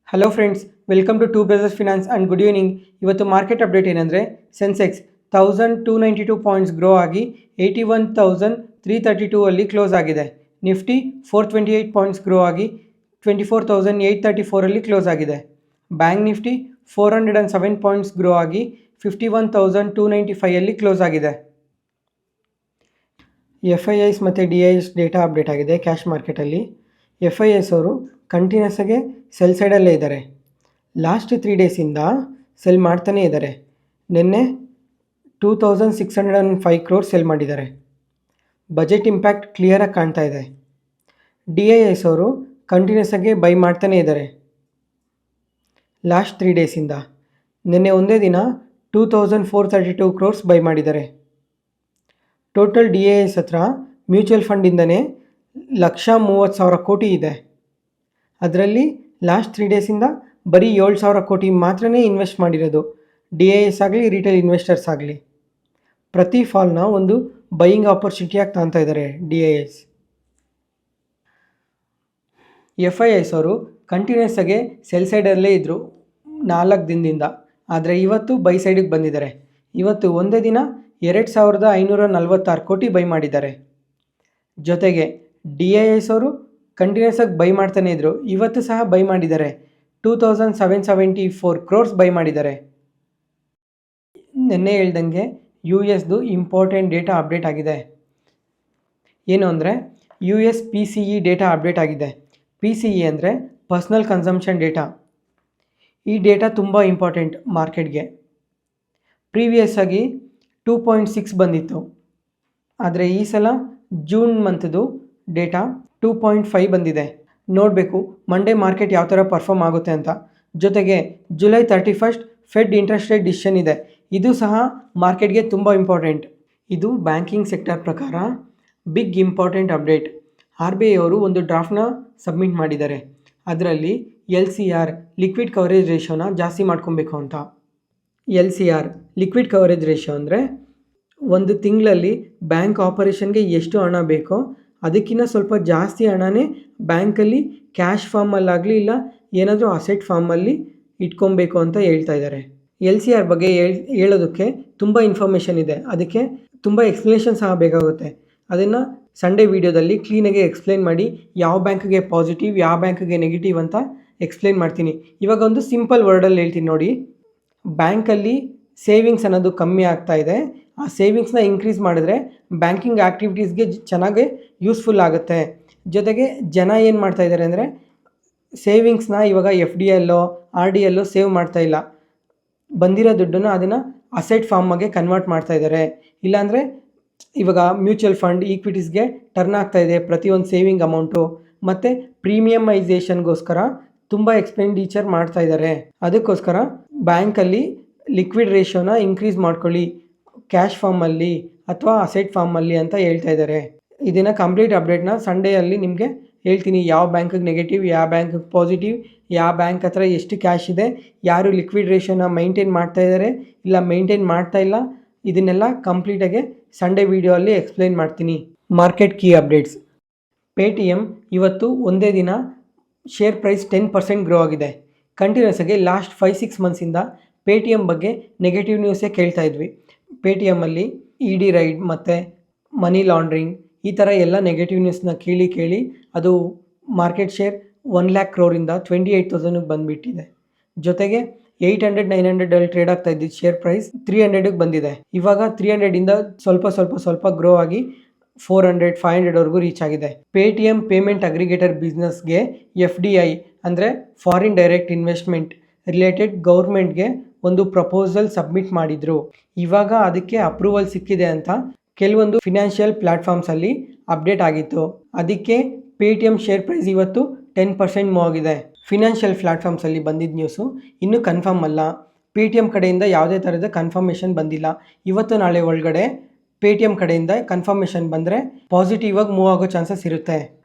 Hello friends, welcome to brothers finance and good evening. ಇವತ್ತು market update ಏನಂದರೆ Sensex 1292 points grow ಆಗಿ 81,332 ಅಲ್ಲಿ close ಆಗಿದೆ. ನಿಫ್ಟಿ 428 ಪಾಯಿಂಟ್ಸ್ ಗ್ರೋ ಆಗಿ 24,834 ಅಲ್ಲಿ ಕ್ಲೋಸ್ ಆಗಿದೆ. ಬ್ಯಾಂಕ್ ನಿಫ್ಟಿ 407 ಪಾಯಿಂಟ್ಸ್ ಗ್ರೋ ಆಗಿ 51,295 ಅಲ್ಲಿ ಕ್ಲೋಸ್ ಆಗಿದೆ. FIIs ಮತ್ತು DIs ಡೇಟಾ ಅಪ್ಡೇಟ್ ಆಗಿದೆ ಕ್ಯಾಶ್ ಮಾರ್ಕೆಟಲ್ಲಿ. FIIs ಅವರು ಕಂಟಿನ್ಯೂಸ್ ಆಗಿ ಸೆಲ್ ಸೈಡಲ್ಲೇ ಇದ್ದಾರೆ. ಲಾಸ್ಟ್ 3 ಡೇಸಿಂದ ಸೆಲ್ ಮಾಡ್ತಾನೇ ಇದ್ದಾರೆ. ನಿನ್ನೆ 2,605 crores ಸೆಲ್ ಮಾಡಿದ್ದಾರೆ. ಬಜೆಟ್ ಇಂಪ್ಯಾಕ್ಟ್ ಕ್ಲಿಯರಾಗಿ ಕಾಣ್ತಾ ಇದೆ. DIs ಅವರು ಕಂಟಿನ್ಯೂಸ್ ಆಗಿ ಬೈ ಮಾಡ್ತಾನೇ ಇದ್ದಾರೆ. ಲಾಸ್ಟ್ 3 ಡೇಸಿಂದ ನಿನ್ನೆ ಒಂದೇ ದಿನ 2,432 crores ಬೈ ಮಾಡಿದ್ದಾರೆ. ಟೋಟಲ್ DIs ಹತ್ರ ಮ್ಯೂಚುವಲ್ ಫಂಡಿಂದನೇ 130,000 ಕೋಟಿ ಇದೆ. ಅದರಲ್ಲಿ ಲಾಸ್ಟ್ 3 ಡೇಸಿಂದ ಬರೀ 7,000 ಕೋಟಿ ಮಾತ್ರನೇ ಇನ್ವೆಸ್ಟ್ ಮಾಡಿರೋದು, DIs ಆಗಲಿ ರಿಟೇಲ್ ಇನ್ವೆಸ್ಟರ್ಸ್ ಆಗಲಿ. ಪ್ರತಿ ಫಾಲ್ನ ಒಂದು ಬೈಯಿಂಗ್ ಆಪರ್ಚುನಿಟಿಯಾಗಿ ತಾಂತಾ ಇದ್ದಾರೆ DIs. FIIs ಅವರು ಕಂಟಿನ್ಯೂಸ್ ಆಗಿ ಸೆಲ್ ಸೈಡಲ್ಲೇ ಇದ್ದರು 4 ದಿನದಿಂದ. ಆದರೆ ಇವತ್ತು ಬೈ ಸೈಡಿಗೆ ಬಂದಿದ್ದಾರೆ. ಇವತ್ತು ಒಂದೇ ದಿನ 2,546 ಕೋಟಿ ಬೈ ಮಾಡಿದ್ದಾರೆ. ಜೊತೆಗೆ DIs ಅವರು ಕಂಟಿನ್ಯೂಸ್ ಆಗಿ ಬೈ ಮಾಡ್ತಾನೇ ಇದ್ದರು. ಇವತ್ತು ಸಹ ಬೈ ಮಾಡಿದ್ದಾರೆ. 2,774 crores ಬೈ ಮಾಡಿದ್ದಾರೆ. ನಿನ್ನೆ ಹೇಳ್ದಂಗೆ US ಇಂಪಾರ್ಟೆಂಟ್ ಡೇಟಾ ಅಪ್ಡೇಟ್ ಆಗಿದೆ. ಏನು ಅಂದರೆ US PCE ಡೇಟಾ ಅಪ್ಡೇಟ್ ಆಗಿದೆ. PCE ಅಂದರೆ ಪರ್ಸ್ನಲ್ ಕನ್ಸಂಪ್ಷನ್ ಡೇಟಾ. ಈ ಡೇಟಾ ತುಂಬ ಇಂಪಾರ್ಟೆಂಟ್ ಮಾರ್ಕೆಟ್ಗೆ. ಪ್ರೀವಿಯಸ್ ಆಗಿ 2.6 ಬಂದಿತ್ತು. ಆದರೆ ಈ ಸಲ ಜೂನ್ ಮಂತ್ದು ಡೇಟಾ 2.5 ಬಂದಿದೆ. ನೋಡಬೇಕು ಮಂಡೇ ಮಾರ್ಕೆಟ್ ಯಾವ ಥರ ಪರ್ಫಾರ್ಮ್ ಆಗುತ್ತೆ ಅಂತ. ಜೊತೆಗೆ July 31 Fed interest rate decision ಇದೆ. ಇದು ಸಹ ಮಾರ್ಕೆಟ್ಗೆ ತುಂಬ ಇಂಪಾರ್ಟೆಂಟ್. ಇದು ಬ್ಯಾಂಕಿಂಗ್ ಸೆಕ್ಟರ್ ಪ್ರಕಾರ ಬಿಗ್ ಇಂಪಾರ್ಟೆಂಟ್ ಅಪ್ಡೇಟ್. RBI ಅವರು ಒಂದು ಡ್ರಾಫ್ಟ್ನ ಸಬ್ಮಿಟ್ ಮಾಡಿದ್ದಾರೆ. ಅದರಲ್ಲಿ LCR ಲಿಕ್ವಿಡ್ ಕವರೇಜ್ ರೇಷಿಯೋನ ಜಾಸ್ತಿ ಮಾಡ್ಕೊಬೇಕು ಅಂತ. LCR ಲಿಕ್ವಿಡ್ ಕವರೇಜ್ ರೇಷಿಯೋ ಅಂದರೆ ಒಂದು ತಿಂಗಳಲ್ಲಿ ಬ್ಯಾಂಕ್ ಆಪರೇಷನ್ಗೆ ಎಷ್ಟು ಹಣ ಬೇಕೋ ಅದಕ್ಕಿಂತ ಸ್ವಲ್ಪ ಜಾಸ್ತಿ ಹಣನೇ ಬ್ಯಾಂಕಲ್ಲಿ ಕ್ಯಾಶ್ ಫಾರ್ಮಲ್ಲಾಗಲಿ ಇಲ್ಲ ಏನಾದರೂ ಅಸೆಟ್ ಫಾರ್ಮಲ್ಲಿ ಇಟ್ಕೊಬೇಕು ಅಂತ ಹೇಳ್ತಾ ಇದ್ದಾರೆ. LCR ಬಗ್ಗೆ ಹೇಳೋದಕ್ಕೆ ತುಂಬ ಇನ್ಫಾರ್ಮೇಷನ್ ಇದೆ. ಅದಕ್ಕೆ ತುಂಬ ಎಕ್ಸ್ಪ್ಲನೇಷನ್ ಸಹ ಬೇಕಾಗುತ್ತೆ. ಅದನ್ನು ಸಂಡೇ ವೀಡಿಯೋದಲ್ಲಿ ಕ್ಲೀನಾಗಿ ಎಕ್ಸ್ಪ್ಲೇನ್ ಮಾಡಿ ಯಾವ ಬ್ಯಾಂಕ್ಗೆ ಪಾಸಿಟಿವ್ ಯಾವ ಬ್ಯಾಂಕ್ಗೆ ನೆಗೆಟಿವ್ ಅಂತ ಎಕ್ಸ್ಪ್ಲೇನ್ ಮಾಡ್ತೀನಿ. ಇವಾಗ ಒಂದು ಸಿಂಪಲ್ ವರ್ಡಲ್ಲಿ ಹೇಳ್ತೀನಿ ನೋಡಿ. ಬ್ಯಾಂಕಲ್ಲಿ ಸೇವಿಂಗ್ಸ್ ಅನ್ನೋದು ಕಮ್ಮಿ ಆಗ್ತಾ ಇದೆ. ಆ ಸೇವಿಂಗ್ಸ್ನ ಇನ್ಕ್ರೀಸ್ ಮಾಡಿದ್ರೆ ಬ್ಯಾಂಕಿಂಗ್ ಆ್ಯಕ್ಟಿವಿಟೀಸ್ಗೆ ಚೆನ್ನಾಗಿ ಯೂಸ್ಫುಲ್ ಆಗುತ್ತೆ. ಜೊತೆಗೆ ಜನ ಏನು ಮಾಡ್ತಾ ಇದ್ದಾರೆ ಅಂದರೆ ಸೇವಿಂಗ್ಸ್ನ ಇವಾಗ FDಯಲ್ಲೋ RDಯಲ್ಲೋ ಸೇವ್ ಮಾಡ್ತಾ ಇಲ್ಲ. ಬಂದಿರೋ ದುಡ್ಡನ್ನು ಅದನ್ನು ಅಸೆಟ್ ಫಾರ್ಮಗೆ ಕನ್ವರ್ಟ್ ಮಾಡ್ತಾ ಇದ್ದಾರೆ. ಇಲ್ಲಾಂದರೆ ಇವಾಗ ಮ್ಯೂಚುವಲ್ ಫಂಡ್ ಈಕ್ವಿಟೀಸ್ಗೆ ಟರ್ನ್ ಆಗ್ತಾ ಇದೆ ಪ್ರತಿಯೊಂದು ಸೇವಿಂಗ್ ಅಮೌಂಟು. ಮತ್ತು ಪ್ರೀಮಿಯಮೈಸೇಷನ್ಗೋಸ್ಕರ ತುಂಬ ಎಕ್ಸ್ಪೆಂಡಿಚರ್ ಮಾಡ್ತಾ ಇದ್ದಾರೆ. ಅದಕ್ಕೋಸ್ಕರ ಬ್ಯಾಂಕಲ್ಲಿ ಲಿಕ್ವಿಡ್ ರೇಷಿಯೋನ ಇನ್ಕ್ರೀಸ್ ಮಾಡ್ಕೊಳ್ಳಿ ಕ್ಯಾಶ್ ಫಾರ್ಮಲ್ಲಿ ಅಥವಾ ಅಸೆಟ್ ಫಾರ್ಮಲ್ಲಿ ಅಂತ ಹೇಳ್ತಾ ಇದ್ದಾರೆ. ಇದನ್ನು ಕಂಪ್ಲೀಟ್ ಅಪ್ಡೇಟ್ನ ಸಂಡೇಯಲ್ಲಿ ನಿಮಗೆ ಹೇಳ್ತೀನಿ. ಯಾವ ಬ್ಯಾಂಕಿಗೆ ನೆಗೆಟಿವ್ ಯಾವ ಬ್ಯಾಂಕಿಗೆ ಪಾಸಿಟಿವ್, ಯಾವ ಬ್ಯಾಂಕ್ ಹತ್ರ ಎಷ್ಟು ಕ್ಯಾಶ್ ಇದೆ, ಯಾರು ಲಿಕ್ವಿಡ್ ರೇಷಿಯೋನ ಮೈಂಟೈನ್ ಮಾಡ್ತಾ ಇದ್ದಾರೆ ಇಲ್ಲ ಮೈಂಟೈನ್ ಮಾಡ್ತಾ ಇಲ್ಲ, ಇದನ್ನೆಲ್ಲ ಕಂಪ್ಲೀಟಾಗಿ ಸಂಡೇ ವೀಡಿಯೋ ಅಲ್ಲಿ ಎಕ್ಸ್ಪ್ಲೈನ್ ಮಾಡ್ತೀನಿ. Market key updates. Paytm ಇವತ್ತು ಒಂದೇ ದಿನ ಶೇರ್ ಪ್ರೈಸ್ 10% ಗ್ರೋ ಆಗಿದೆ. ಕಂಟಿನ್ಯೂಸ್ ಆಗಿ ಲಾಸ್ಟ್ 5-6 ಮಂತ್ಸಿಂದ Paytm ಬಗ್ಗೆ ನೆಗೆಟಿವ್ ನ್ಯೂಸೇ ಕೇಳ್ತಾ ಇದ್ವಿ. Paytmಲ್ಲಿ ED ರೈಡ್ ಮತ್ತು ಮನಿ ಲಾಂಡ್ರಿಂಗ್ ಈ ಥರ ಎಲ್ಲ ನೆಗೆಟಿವ್ ನ್ಯೂಸ್ನ ಕೇಳಿ ಅದು ಮಾರ್ಕೆಟ್ ಶೇರ್ 1 lakh crore 28,000ಗೆ ಬಂದುಬಿಟ್ಟಿದೆ. ಜೊತೆಗೆ 800-900 ಟ್ರೇಡ್ ಆಗ್ತಾ ಇದ್ದಿದ್ದು ಶೇರ್ ಪ್ರೈಸ್ 300ಗೆ ಬಂದಿದೆ. ಇವಾಗ 300ಇಂದ ಸ್ವಲ್ಪ ಗ್ರೋ ಆಗಿ 400-500ವರೆಗೂ ರೀಚ್ ಆಗಿದೆ. Paytm ಪೇಮೆಂಟ್ ಅಗ್ರಿಗೇಟರ್ ಬಿಸ್ನೆಸ್ಗೆ FDI ಅಂದರೆ ಫಾರಿನ್ ಡೈರೆಕ್ಟ್ ಇನ್ವೆಸ್ಟ್ಮೆಂಟ್ ರಿಲೇಟೆಡ್ ಗೌರ್ಮೆಂಟ್ಗೆ ಒಂದು ಪ್ರಪೋಸಲ್ ಸಬ್ಮಿಟ್ ಮಾಡಿದರು. ಇವಾಗ ಅದಕ್ಕೆ ಅಪ್ರೂವಲ್ ಸಿಕ್ಕಿದೆ ಅಂತ ಕೆಲವೊಂದು ಫಿನಾನ್ಷಿಯಲ್ ಪ್ಲ್ಯಾಟ್ಫಾರ್ಮ್ಸಲ್ಲಿ ಅಪ್ಡೇಟ್ ಆಗಿತ್ತು. ಅದಕ್ಕೆ Paytm ಶೇರ್ ಪ್ರೈಸ್ ಇವತ್ತು 10% ಮೂವ್ ಆಗಿದೆ. ಫಿನಾನ್ಷಿಯಲ್ ಪ್ಲ್ಯಾಟ್ಫಾರ್ಮ್ಸಲ್ಲಿ ಬಂದಿದ್ದ ನ್ಯೂಸು ಇನ್ನೂ ಕನ್ಫರ್ಮ್ ಅಲ್ಲ. Paytm ಕಡೆಯಿಂದ ಯಾವುದೇ ಥರದ ಕನ್ಫರ್ಮೇಷನ್ ಬಂದಿಲ್ಲ. ಇವತ್ತು ನಾಳೆ ಒಳಗಡೆ Paytm ಕಡೆಯಿಂದ ಕನ್ಫರ್ಮೇಷನ್ ಬಂದರೆ ಪಾಸಿಟಿವ್ ಆಗಿ ಮೂವ್ ಆಗೋ ಚಾನ್ಸಸ್ ಇರುತ್ತೆ.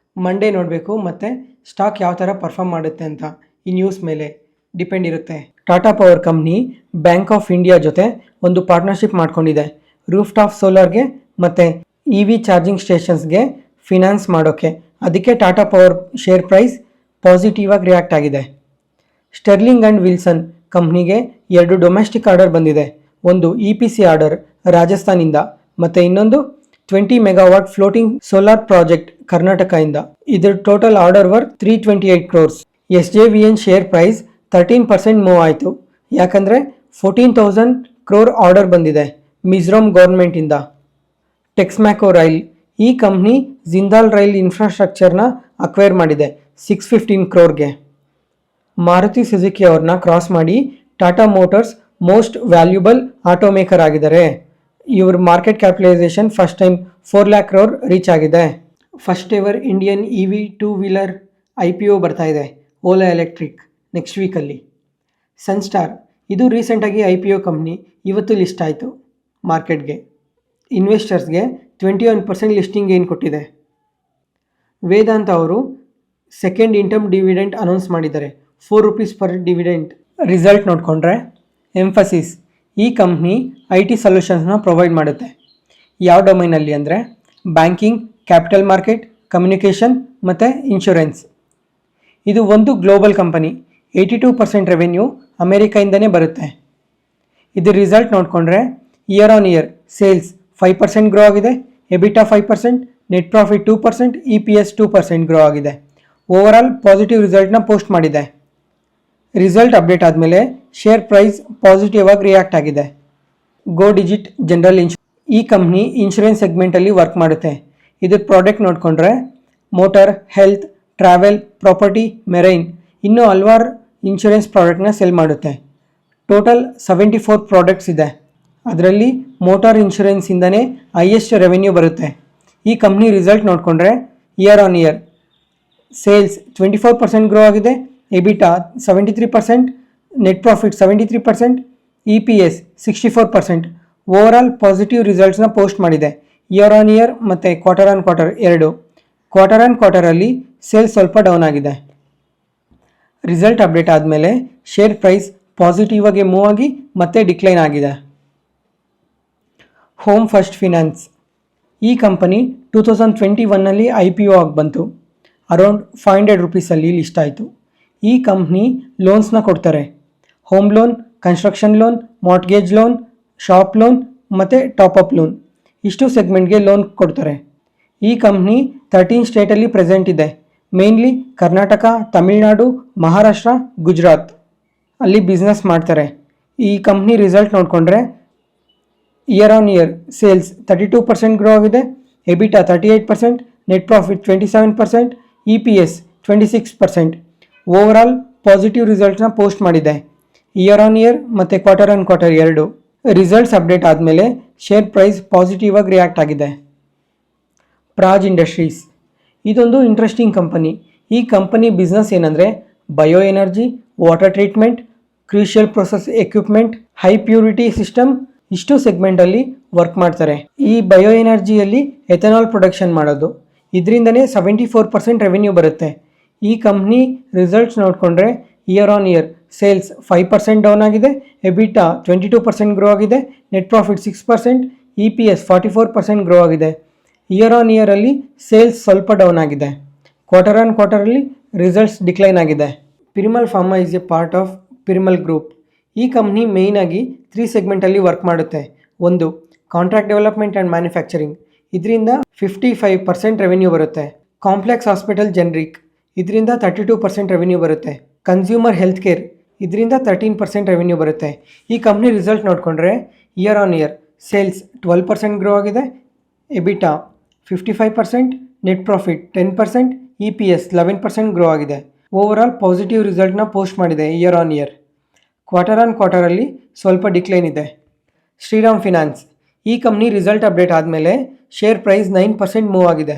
ಮಂಡೇ ನೋಡಬೇಕು ಮತ್ತು ಸ್ಟಾಕ್ ಯಾವ ಥರ ಪರ್ಫಾರ್ಮ್ ಮಾಡುತ್ತೆ ಅಂತ ಈ ನ್ಯೂಸ್ ಮೇಲೆ ಡಿಪೆಂಡ್ ಇರುತ್ತೆ. Tata power company bank of India ಜೊತೆ ಒಂದು ಪಾರ್ಟ್ನರ್ಶಿಪ್ ಮಾಡ್ಕೊಂಡಿದೆ. ರೂಫ್ ಟಾಪ್ ಸೋಲಾರ್ಗೆ ಮತ್ತು EV ಚಾರ್ಜಿಂಗ್ ಸ್ಟೇಷನ್ಸ್ಗೆ ಫಿನಾನ್ಸ್ ಮಾಡೋಕ್ಕೆ. ಅದಕ್ಕೆ Tata power share price positive ಆಗಿ ರಿಯಾಕ್ಟ್ ಆಗಿದೆ. ಸ್ಟೆರ್ಲಿಂಗ್ ಆ್ಯಂಡ್ ವಿಲ್ಸನ್ ಕಂಪ್ನಿಗೆ 2 ಡೊಮೆಸ್ಟಿಕ್ ಆರ್ಡರ್ ಬಂದಿದೆ. ಒಂದು EPC ಆರ್ಡರ್ ರಾಜಸ್ಥಾನಿಂದ ಮತ್ತು ಇನ್ನೊಂದು 20 ಮೆಗಾವಾಟ್ ಫ್ಲೋಟಿಂಗ್ ಸೋಲಾರ್ ಪ್ರಾಜೆಕ್ಟ್ ಕರ್ನಾಟಕದಿಂದ. ಇದರ total order worth 328 crores. SJVN share price 13% move ಆಯಿತು. ಯಾಕಂದರೆ 14,000 crore ಆರ್ಡರ್ ಬಂದಿದೆ ಮಿಜೋರಾಂ ಗೌರ್ಮೆಂಟಿಂದ. ಟೆಕ್ಸ್ಮ್ಯಾಕೋ ರೈಲ್ ಈ ಕಂಪ್ನಿ ಜಿಂದಾಲ್ ರೈಲ್ ಇನ್ಫ್ರಾಸ್ಟ್ರಕ್ಚರ್ನ ಅಕ್ವೈರ್ ಮಾಡಿದೆ 615 crore. ಮಾರುತಿ ಸುಜುಕಿ ಅವ್ರನ್ನ ಕ್ರಾಸ್ ಮಾಡಿ Tata motors most valuable auto maker ಆಗಿದ್ದಾರೆ. ಇವ್ರ market capitalisation first time 4 lakh crore reach ಆಗಿದೆ. First ever Indian EV 2-wheeler IPO ಬರ್ತಾ ಇದೆ Ola electric next weekly. Sanstar ಇದು ರೀಸೆಂಟಾಗಿ IPO ಕಂಪ್ನಿ ಇವತ್ತು ಲಿಸ್ಟ್ ಆಯಿತು ಮಾರ್ಕೆಟ್ಗೆ. ಇನ್ವೆಸ್ಟರ್ಸ್ಗೆ 21% ಲಿಸ್ಟಿಂಗ್ ಗೇನ್ ಕೊಟ್ಟಿದೆ. ವೇದಾಂತ ಅವರು ಸೆಕೆಂಡ್ ಇಂಟರ್ಮ್ ಡಿವಿಡೆಂಟ್ ಅನೌನ್ಸ್ ಮಾಡಿದ್ದಾರೆ 4 rupees ಪರ್ ಡಿವಿಡೆಂಟ್. ರಿಸಲ್ಟ್ ನೋಡಿಕೊಂಡ್ರೆ ಎಂಫಸಿಸ್ ಈ ಕಂಪ್ನಿ IT ಸೊಲ್ಯೂಷನ್ಸ್ನ ಪ್ರೊವೈಡ್ ಮಾಡುತ್ತೆ. ಯಾವ ಡೊಮೈನಲ್ಲಿ ಅಂದರೆ ಬ್ಯಾಂಕಿಂಗ್, ಕ್ಯಾಪಿಟಲ್ ಮಾರ್ಕೆಟ್, ಕಮ್ಯುನಿಕೇಷನ್ ಮತ್ತು ಇನ್ಶೂರೆನ್ಸ್. ಇದು ಒಂದು ಗ್ಲೋಬಲ್ ಕಂಪನಿ. 82% ರೆವೆನ್ಯೂ ಅಮೇರಿಕಾಯಿಂದನೇ ಬರುತ್ತೆ. ಇದು ರಿಸಲ್ಟ್ ನೋಡಿಕೊಂಡ್ರೆ year on year sales 5% grow ಆಗಿದೆ, EBITDA 5%, net profit 2%, EPS 2% grow ಆಗಿದೆ. ಓವರಾಲ್ ಪಾಸಿಟಿವ್ ರಿಸಲ್ಟ್ನ ಪೋಸ್ಟ್ ಮಾಡಿದೆ. ರಿಸಲ್ಟ್ ಅಪ್ಡೇಟ್ ಆದಮೇಲೆ ಶೇರ್ ಪ್ರೈಸ್ ಪಾಸಿಟಿವ್ ಆಗಿ ರಿಯಾಕ್ಟ್ ಆಗಿದೆ. ಗೋ ಡಿಜಿಟ್ ಜನರಲ್ ಈ ಕಂಪ್ನಿ ಇನ್ಶೂರೆನ್ಸ್ ಸೆಗ್ಮೆಂಟಲ್ಲಿ ವರ್ಕ್ ಮಾಡುತ್ತೆ. ಇದ್ರ ಪ್ರಾಡಕ್ಟ್ ನೋಡಿಕೊಂಡ್ರೆ motor, health, travel, property, marine ಇನ್ನೂ ಹಲವಾರು ಇನ್ಶೂರೆನ್ಸ್ ಪ್ರಾಡಕ್ಟ್ನ ಸೆಲ್ ಮಾಡುತ್ತೆ. ಟೋಟಲ್ 74 ಪ್ರಾಡಕ್ಟ್ಸ್ ಇದೆ. ಅದರಲ್ಲಿ ಮೋಟಾರ್ ಇನ್ಶೂರೆನ್ಸಿಂದನೇ ಹೈಯೆಸ್ಟ್ ರೆವೆನ್ಯೂ ಬರುತ್ತೆ. ಈ ಕಂಪ್ನಿ ರಿಸಲ್ಟ್ ನೋಡಿಕೊಂಡ್ರೆ year on year sales 24% grow ಆಗಿದೆ, EBITDA 73%, net profit 73%, EPS 64%. Overall positive ರಿಸಲ್ಟ್ಸ್ನ ಪೋಸ್ಟ್ ಮಾಡಿದೆ ಇಯರ್ ಆನ್ ಇಯರ್ ಮತ್ತು ಕ್ವಾರ್ಟರ್ ಆನ್ ಕ್ವಾರ್ಟರ್ ಎರಡು. ಕ್ವಾರ್ಟರ್ ಆನ್ ಕ್ವಾರ್ಟರಲ್ಲಿ ಸೇಲ್ಸ್ ಸ್ವಲ್ಪ ಡೌನ್ ಆಗಿದೆ. ರಿಸಲ್ಟ್ ಅಪ್ಡೇಟ್ ಆದಮೇಲೆ ಶೇರ್ ಪ್ರೈಸ್ ಪಾಸಿಟಿವ್ ಆಗಿ ಮೂವ್ ಆಗಿ ಮತ್ತೆ ಡಿಕ್ಲೈನ್ ಆಗಿದೆ. ಹೋಮ್ ಫಸ್ಟ್ ಫಿನಾನ್ಸ್ ಈ ಕಂಪನಿ 2021ನಲ್ಲಿ IPO ಆಗಿ ಬಂತು. ಅರೌಂಡ್ 500 rupeesಲ್ಲಿ ಲಿಸ್ಟ್ ಆಯಿತು. ಈ ಕಂಪ್ನಿ ಲೋನ್ಸ್ನ ಕೊಡ್ತಾರೆ. Home loan, construction loan, mortgage loan, shop loan ಮತ್ತು ಟಾಪಪ್ ಲೋನ್ ಇಷ್ಟು ಸೆಗ್ಮೆಂಟ್ಗೆ ಲೋನ್ ಕೊಡ್ತಾರೆ. ಈ ಕಂಪ್ನಿ 13 ಸ್ಟೇಟಲ್ಲಿ ಪ್ರೆಸೆಂಟ್ ಇದೆ. ಮೇನ್ಲಿ ಕರ್ನಾಟಕ, ತಮಿಳುನಾಡು, ಮಹಾರಾಷ್ಟ್ರ, ಗುಜರಾತ್ ಅಲ್ಲಿ ಬಿಸ್ನೆಸ್ ಮಾಡ್ತಾರೆ. ಈ ಕಂಪ್ನಿ ರಿಸಲ್ಟ್ ನೋಡಿಕೊಂಡ್ರೆ year on year sales 32% grow ಆಗಿದೆ, EBITDA 38%, net profit 27%, EPS 26%. Overall positive ರಿಸಲ್ಟ್ನ ಪೋಸ್ಟ್ ಮಾಡಿದೆ ಇಯರ್ ಆನ್ ಇಯರ್ ಮತ್ತು ಕ್ವಾರ್ಟರ್ ಆನ್ ಕ್ವಾರ್ಟರ್ ಎರಡು. ರಿಸಲ್ಟ್ಸ್ ಅಪ್ಡೇಟ್ ಆದಮೇಲೆ ಶೇರ್ ಪ್ರೈಸ್ ಪಾಸಿಟಿವ್ ಆಗಿ ರಿಯಾಕ್ಟ್ ಆಗಿದೆ. ಪ್ರಾಜ್ ಇಂಡಸ್ಟ್ರೀಸ್ ಇದೊಂದು ಇಂಟ್ರೆಸ್ಟಿಂಗ್ ಕಂಪನಿ. ಈ ಕಂಪನಿ ಬಿಸ್ನೆಸ್ ಏನಂದರೆ bio energy, water treatment, crucial process equipment, high purity system ಇಷ್ಟು ಸೆಗ್ಮೆಂಟಲ್ಲಿ ವರ್ಕ್ ಮಾಡ್ತಾರೆ. ಈ ಬಯೋ ಎನರ್ಜಿಯಲ್ಲಿ ಎಥನಾಲ್ ಪ್ರೊಡಕ್ಷನ್ ಮಾಡೋದು. ಇದರಿಂದನೇ 74% ರೆವೆನ್ಯೂ ಬರುತ್ತೆ. ಈ ಕಂಪ್ನಿ ರಿಸಲ್ಟ್ಸ್ ನೋಡಿಕೊಂಡ್ರೆ year on year sales 5% down ಆಗಿದೆ, EBITDA 22% ಗ್ರೋ ಆಗಿದೆ, ನೆಟ್ ಪ್ರಾಫಿಟ್ 6%, EPS 44% ಗ್ರೋ ಆಗಿದೆ. ಇಯರ್ ಆನ್ ಇಯರಲ್ಲಿ ಸೇಲ್ಸ್ ಸ್ವಲ್ಪ ಡೌನ್ ಆಗಿದೆ. ಕ್ವಾರ್ಟರ್ ಆನ್ ಕ್ವಾರ್ಟರಲ್ಲಿ ರಿಸಲ್ಟ್ಸ್ ಡಿಕ್ಲೈನ್ ಆಗಿದೆ. Piramal pharma is a part of Piramal group. ಈ ಕಂಪ್ನಿ ಮೇಯ್ನಾಗಿ 3 ಸೆಗ್ಮೆಂಟಲ್ಲಿ ವರ್ಕ್ ಮಾಡುತ್ತೆ. ಒಂದು ಕಾಂಟ್ರಾಕ್ಟ್ ಡೆವಲಪ್ಮೆಂಟ್ ಆ್ಯಂಡ್ ಮ್ಯಾನುಫ್ಯಾಕ್ಚರಿಂಗ್, ಇದರಿಂದ 55% ರೆವೆನ್ಯೂ ಬರುತ್ತೆ. ಕಾಂಪ್ಲೆಕ್ಸ್ ಹಾಸ್ಪಿಟಲ್ ಜೆನರಿಕ್, ಇದರಿಂದ 32% ರೆವೆನ್ಯೂ ಬರುತ್ತೆ. ಕನ್ಸ್ಯೂಮರ್ ಹೆಲ್ತ್ ಕೇರ್, ಇದರಿಂದ 13% ರೆವೆನ್ಯೂ ಬರುತ್ತೆ. ಈ ಕಂಪ್ನಿ ರಿಸಲ್ಟ್ ನೋಡಿಕೊಂಡ್ರೆ year on year sales 12% grow ಆಗಿದೆ, EBITDA 55%, net profit 10%, EPS 11% grow ಆಗಿದೆ. ಓವರಾಲ್ ಪಾಸಿಟಿವ್ ರಿಸಲ್ಟ್ನ ಪೋಸ್ಟ್ ಮಾಡಿದೆ year on year. Quarter on ಕ್ವಾರ್ಟರಲ್ಲಿ ಸ್ವಲ್ಪ ಡಿಕ್ಲೈನ್ ಇದೆ. ಶ್ರೀರಾಮ್ ಫಿನಾನ್ಸ್ ಈ ಕಂಪ್ನಿ ರಿಸಲ್ಟ್ ಅಪ್ಡೇಟ್ ಆದಮೇಲೆ ಶೇರ್ ಪ್ರೈಸ್ 9% ಮೂವ್ ಆಗಿದೆ.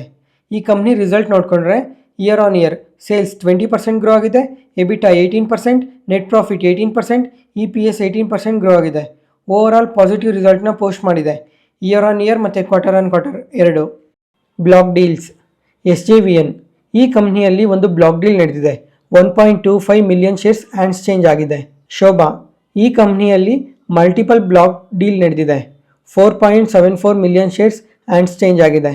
ಈ ಕಂಪ್ನಿ ರಿಸಲ್ಟ್ ನೋಡಿಕೊಂಡ್ರೆ year on year sales 20% grow ಆಗಿದೆ, EBITDA 18%, net profit 18%, EPS 18% grow ಆಗಿದೆ. ಓವರಾಲ್ ಪಾಸಿಟಿವ್ ರಿಸಲ್ಟ್ನ ಪೋಸ್ಟ್ ಮಾಡಿದೆ ಇಯರ್ ಆನ್ ಇಯರ್ ಮತ್ತು ಕ್ವಾರ್ಟರ್ ಆನ್ ಕ್ವಾರ್ಟರ್ ಎರಡು. ಬ್ಲಾಕ್ ಡೀಲ್ಸ್ SJVN ಈ ಕಂಪ್ನಿಯಲ್ಲಿ ಒಂದು ಬ್ಲಾಕ್ ಡೀಲ್ ನಡೆದಿದೆ. 1.25 ಮಿಲಿಯನ್ ಶೇರ್ಸ್ ಎಕ್ಸ್ಚೇಂಜ್ ಆಗಿದೆ. ಶೋಭಾ ಈ ಕಂಪ್ನಿಯಲ್ಲಿ ಮಲ್ಟಿಪಲ್ ಬ್ಲಾಕ್ ಡೀಲ್ ನಡೆದಿದೆ. 4.74 ಮಿಲಿಯನ್ ಶೇರ್ಸ್ ಎಕ್ಸ್ಚೇಂಜ್ ಆಗಿದೆ.